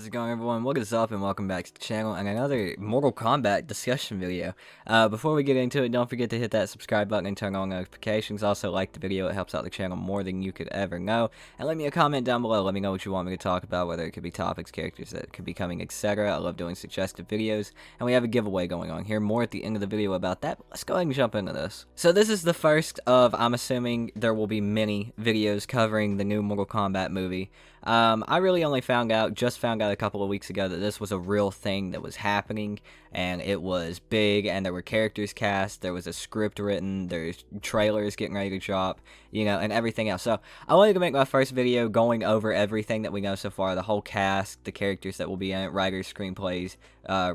How's it going, everyone? What is up, and welcome back to the channel and another Mortal Kombat discussion video. Before we get into it, don't forget to hit that subscribe button and turn on notifications. Also, like the video; it helps out the channel more than you could ever know. And leave me a comment down below. Let me know what you want me to talk about, whether it could be topics, characters that could be coming, etc. I love doing suggested videos, and we have a giveaway going on here. More at the end of the video about that. But let's go ahead and jump into this. So this is the first of, I'm assuming there will be many videos covering the new Mortal Kombat movie. I really only found out a couple of weeks ago that this was a real thing that was happening, and it was big, and there were characters cast, there was a script written, there's trailers getting ready to drop, you know, and everything else. So I wanted to make my first video going over everything that we know so far, the whole cast, the characters that will be in it, writers, screenplays,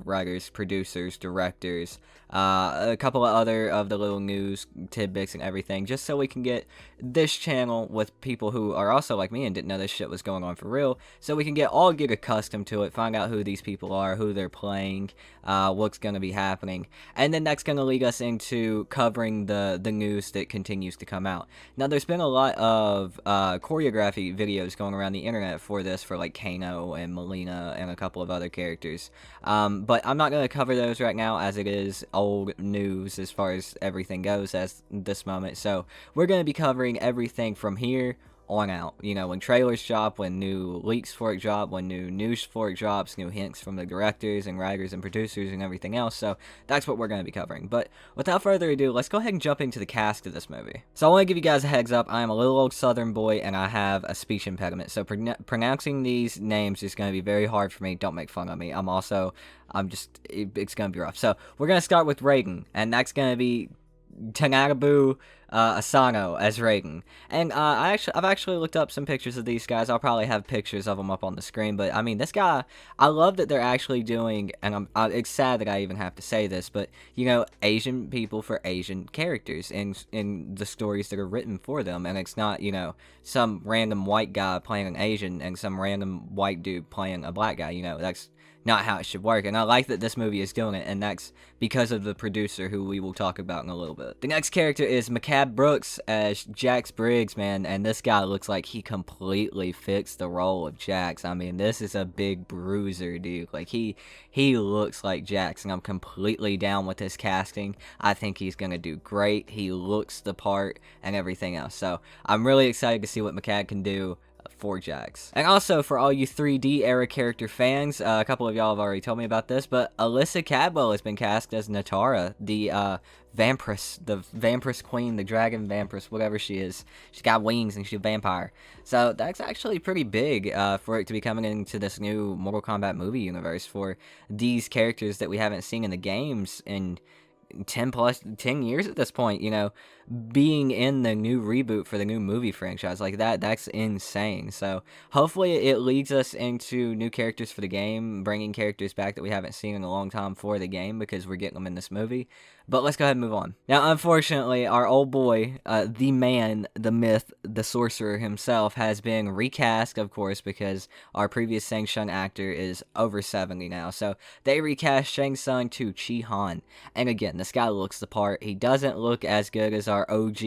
writers, producers, directors, a couple of other of the little news tidbits and everything, just so we can get this channel with people who are also like me and didn't know this shit was going on for real, so we can all get accustomed to it, find out who these people are, who they're playing, what's going to be happening, and then that's going to lead us into covering the news that continues to come out. Now, there's been a lot of choreography videos going around the internet for this, for like Kano and Melina and a couple of other characters, but I'm not going to cover those right now, as it is old news as far as everything goes at this moment. So we're going to be covering everything from here on out, you know, when trailers drop, when new leaks for it drop, when new news for it drops, new hints from the directors and writers and producers and everything else. So that's what we're going to be covering. But without further ado, let's go ahead and jump into the cast of this movie. So I want to give you guys a heads up. I am a little old southern boy and I have a speech impediment, so pronouncing these names is going to be very hard for me. Don't make fun of me. It's going to be rough. So we're going to start with Raiden, and that's going to be Tanagabu Asano as Raiden. And I've actually looked up some pictures of these guys. I'll probably have pictures of them up on the screen, but I mean, this guy, I love that they're actually doing, and it's sad that I even have to say this, but you know, Asian people for Asian characters in the stories that are written for them, and it's not, you know, some random white guy playing an Asian and some random white dude playing a black guy. You know, that's not how it should work, and I like that this movie is doing it, and that's because of the producer, who we will talk about in a little bit. The next character is McCab Brooks as Jax Briggs, man, and this guy looks like he completely fits the role of Jax. I mean, this is a big bruiser, dude. Like, he looks like Jax, and I'm completely down with his casting. I think he's gonna do great. He looks the part and everything else, so I'm really excited to see what McCab can do for Jax. And also, for all you 3D era character fans, a couple of y'all have already told me about this, but Alyssa Cadwell has been cast as Natara, the Vampiress Queen, the Dragon Vampiress, whatever she is. She's got wings and she's a vampire. So that's actually pretty big for it to be coming into this new Mortal Kombat movie universe, for these characters that we haven't seen in the games in 10 years at this point, you know, being in the new reboot for the new movie franchise. Like, that's insane. So hopefully it leads us into new characters for the game, bringing characters back that we haven't seen in a long time for the game, because we're getting them in this movie. But let's go ahead and move on. Now, unfortunately, our old boy, the man, the myth, the sorcerer himself, has been recast, of course, because our previous Shang Tsung actor is over 70 now. So they recast Shang Tsung to Chi Han. And again, this guy looks the part. He doesn't look as good as our OG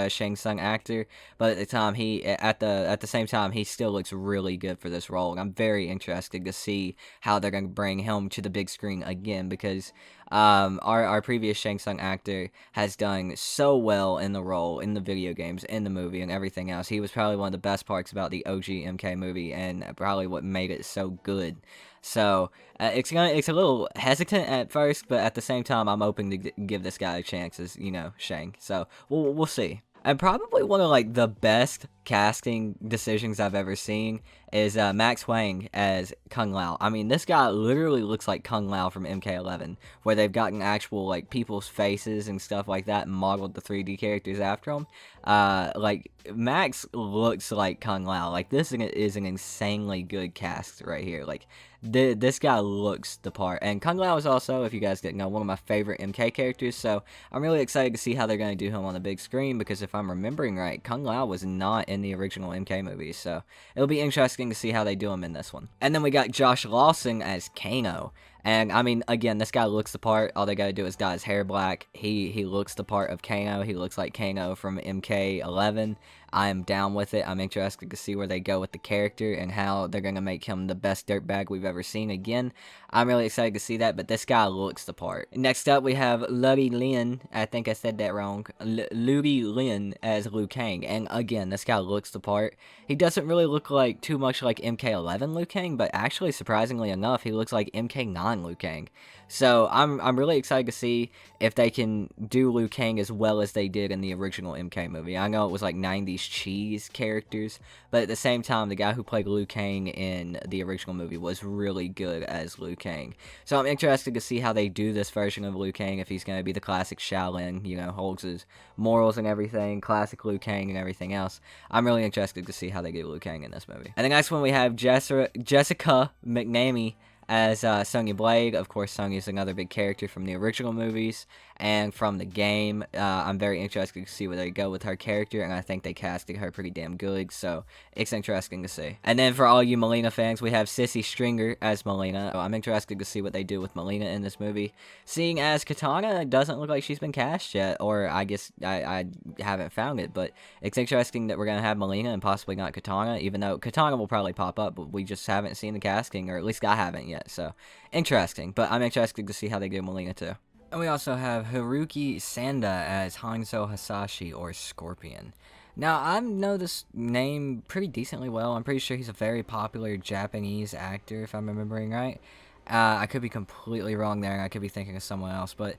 Shang Tsung actor, but at the same time, he still looks really good for this role. And I'm very interested to see how they're going to bring him to the big screen again, because our previous Shang Tsung actor has done so well in the role, in the video games, in the movie, and everything else. He was probably one of the best parts about the OG MK movie, and probably what made it so good. So it's a little hesitant at first, but at the same time, I'm hoping to give this guy a chance as, you know, Shang. So we'll see. And probably one of, like, the best casting decisions I've ever seen is Max Huang as Kung Lao. I mean, this guy literally looks like Kung Lao from MK11, where they've gotten actual, like, people's faces and stuff like that and modeled the 3D characters after them. Like, Max looks like Kung Lao. Like, this is an insanely good cast right here. Like, this guy looks the part. And Kung Lao is also, if you guys didn't know, one of my favorite MK characters, so I'm really excited to see how they're going to do him on the big screen, because if I'm remembering right, Kung Lao was not in the original MK movies, so it'll be interesting to see how they do him in this one. And then we got Josh Lawson as Kano. And I mean, again, this guy looks the part. All they gotta do is dye his hair black. He looks the part of Kano. He looks like Kano from MK11. I am down with it. I'm interested to see where they go with the character and how they're gonna make him the best dirtbag we've ever seen again. I'm really excited to see that, but this guy looks the part. Next up, we have Luri Lin. I think I said that wrong. Luri Lin as Liu Kang. And again, this guy looks the part. He doesn't really look like too much like MK11 Liu Kang, but actually, surprisingly enough, he looks like MK9 Liu Kang. So I'm really excited to see if they can do Liu Kang as well as they did in the original MK movie. I know it was like 90s cheese characters, but at the same time, the guy who played Liu Kang in the original movie was really good as Liu Kang. So I'm interested to see how they do this version of Liu Kang, if he's going to be the classic Shaolin, you know, holds his morals and everything, classic Liu Kang and everything else. I'm really interested to see how they do Liu Kang in this movie. And the next one, we have Jessica McNamee as Sonya Blade. Of course, Sonya's another big character from the original movies and from the game. I'm very interested to see where they go with her character, and I think they casted her pretty damn good, so it's interesting to see. And then for all you Melina fans, we have Sissy Stringer as Melina. I'm interested to see what they do with Melina in this movie, seeing as Katana doesn't look like she's been cast yet, or I guess I haven't found it, but it's interesting that we're going to have Melina and possibly not Katana, even though Katana will probably pop up, but we just haven't seen the casting, or at least I haven't yet, so interesting. But I'm interested to see how they do Melina too. And we also have Haruki Sanda as Hanzo Hasashi, or Scorpion. Now, I know this name pretty decently well. I'm pretty sure he's a very popular Japanese actor, if I'm remembering right. I could be completely wrong there, and I could be thinking of someone else, but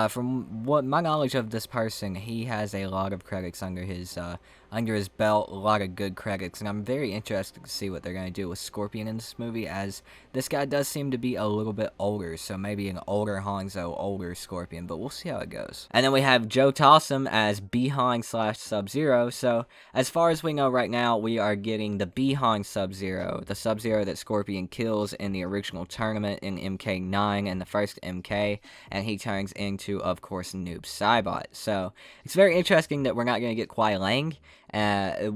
from what my knowledge of this person, he has a lot of credits under his belt, a lot of good credits, and I'm very interested to see what they're going to do with Scorpion in this movie, as this guy does seem to be a little bit older, so maybe an older Hanzo, older Scorpion, but we'll see how it goes. And then we have Joe Tossum as Behind / Sub-Zero. So as far as we know right now, we are getting the Behind Sub-Zero, the Sub-Zero that Scorpion kills in the original tournament in MK9 and the first MK, and he turns into, of course, Noob Saibot. So it's very interesting that we're not going to get Kuai Lang,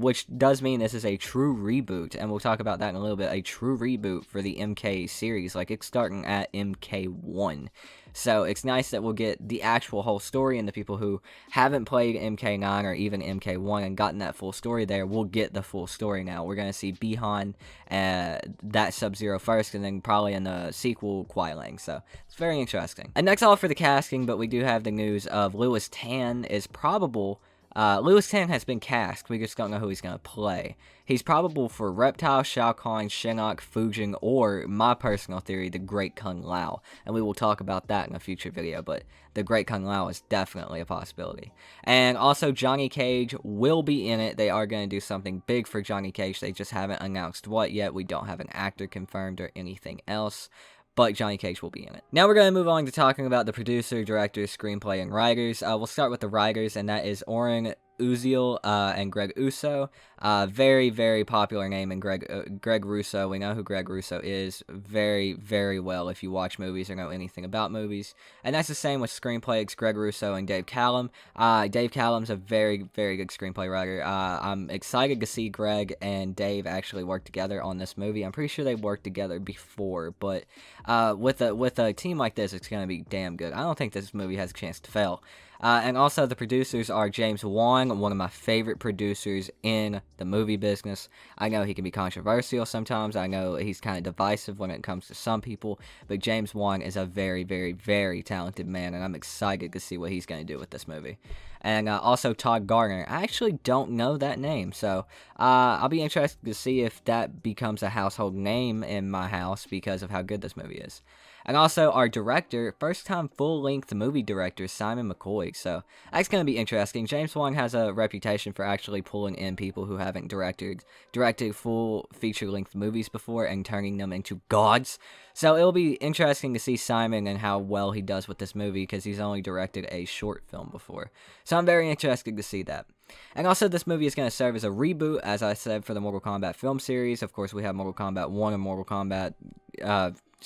which does mean this is a true reboot, and we'll talk about that in a little bit, a true reboot for the MK series, like it's starting at MK1. So it's nice that we'll get the actual whole story, and the people who haven't played MK9 or even MK1 and gotten that full story there will get the full story now. We're going to see Bihan, that Sub-Zero first, and then probably in the sequel, Kuai Lang. So it's very interesting. And that's all for the casting, but we do have the news of Lewis Tan is probable. Lewis Tan has been cast, we just don't know who he's going to play. He's probable for Reptile, Shao Kahn, Shinnok, Fujin, or, my personal theory, the Great Kung Lao. And we will talk about that in a future video, but the Great Kung Lao is definitely a possibility. And also, Johnny Cage will be in it. They are going to do something big for Johnny Cage. They just haven't announced what yet. We don't have an actor confirmed or anything else, but Johnny Cage will be in it. Now we're going to move on to talking about the producer, director, screenplay, and writers. We'll start with the writers, and that is Oren Uziel and Greg Russo. Very, very popular name in Greg Russo. We know who Greg Russo is very, very well if you watch movies or know anything about movies. And that's the same with screenplays, Greg Russo and Dave Callum. Dave Callum's a very, very good screenplay writer. I'm excited to see Greg and Dave actually work together on this movie. I'm pretty sure they've worked together before, but with a team like this, it's going to be damn good. I don't think this movie has a chance to fail. And also the producers are James Wan, one of my favorite producers in the movie business. I know he can be controversial sometimes. I know he's kind of divisive when it comes to some people, but James Wan is a very, very, very talented man, and I'm excited to see what he's going to do with this movie. And also Todd Garner. I actually don't know that name, so I'll be interested to see if that becomes a household name in my house because of how good this movie is. And also our director, first-time full-length movie director, Simon McCoy. So that's going to be interesting. James Wan has a reputation for actually pulling in people who haven't directed full feature-length movies before and turning them into gods. So it'll be interesting to see Simon and how well he does with this movie, because he's only directed a short film before. So I'm very interested to see that. And also, this movie is going to serve as a reboot, as I said, for the Mortal Kombat film series. Of course, we have Mortal Kombat 1 and Mortal Kombat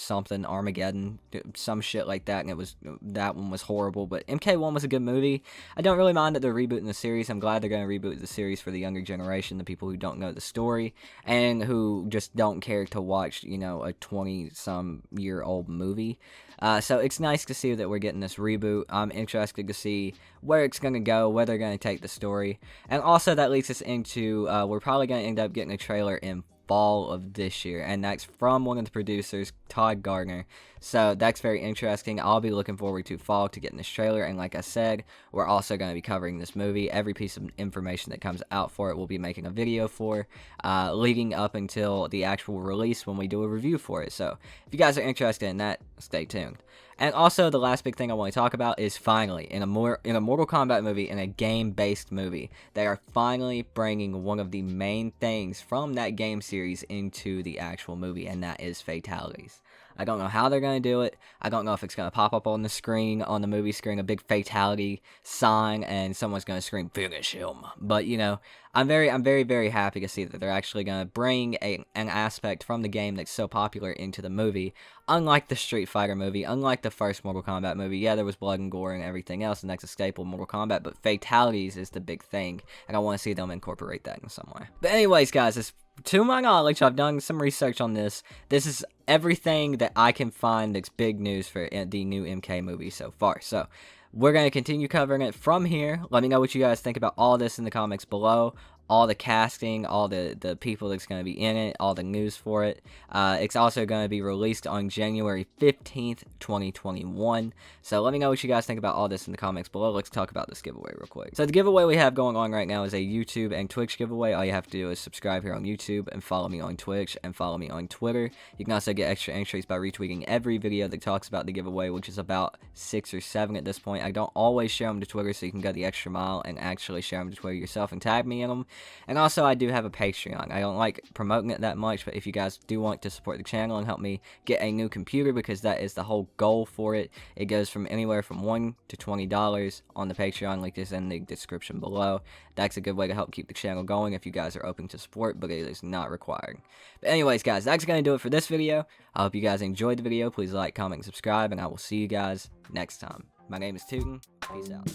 something Armageddon, some shit like that, and that one was horrible. But MK1 was a good movie. I don't really mind that they're rebooting the series. I'm glad they're going to reboot the series for the younger generation, the people who don't know the story and who just don't care to watch, you know, a 20-some-year-old movie. So it's nice to see that we're getting this reboot. I'm interested to see where it's going to go, where they're going to take the story. And also that leads us into, we're probably going to end up getting a trailer in fall of this year, and that's from one of the producers, Todd Gardner. So that's very interesting. I'll be looking forward to fall to getting this trailer, and like I said, we're also going to be covering this movie. Every piece of information that comes out for it, we'll be making a video for, leading up until the actual release when we do a review for it. So if you guys are interested in that, stay tuned. And also, the last big thing I want to talk about is finally, in a Mortal Kombat movie, in a game-based movie, they are finally bringing one of the main things from that game series into the actual movie, and that is Fatalities. I don't know how they're going to do it. I don't know if it's going to pop up on the screen, on the movie screen, a big fatality sign, and someone's going to scream, "Finish him." But, you know, I'm very, very happy to see that they're actually going to bring an aspect from the game that's so popular into the movie. Unlike the Street Fighter movie, unlike the first Mortal Kombat movie, yeah, there was blood and gore and everything else, and that's a staple of Mortal Kombat, but fatalities is the big thing, and I want to see them incorporate that in some way. But anyways, guys, to my knowledge, I've done some research on this. This is everything that I can find that's big news for the new MK movie so far. So we're going to continue covering it from here. Let me know what you guys think about all this in the comments below. All the casting, all the people that's going to be in it, all the news for it. It's also going to be released on January 15th, 2021. So let me know what you guys think about all this in the comments below. Let's talk about this giveaway real quick. So the giveaway we have going on right now is a YouTube and Twitch giveaway. All you have to do is subscribe here on YouTube and follow me on Twitch and follow me on Twitter. You can also get extra entries by retweeting every video that talks about the giveaway, which is about 6 or 7 at this point. I don't always share them to Twitter, so you can go the extra mile and actually share them to Twitter yourself and tag me in them. And also, I do have a Patreon. I don't like promoting it that much, but if you guys do want to support the channel and help me get a new computer, because that is the whole goal for it, it goes from anywhere from $1 to $20 on the Patreon. Link is in the description below. That's a good way to help keep the channel going if you guys are open to support, but it is not required. But anyways, guys, that's going to do it for this video. I hope you guys enjoyed the video. Please like, comment, and subscribe, and I will see you guys next time. My name is Tootin. Peace out.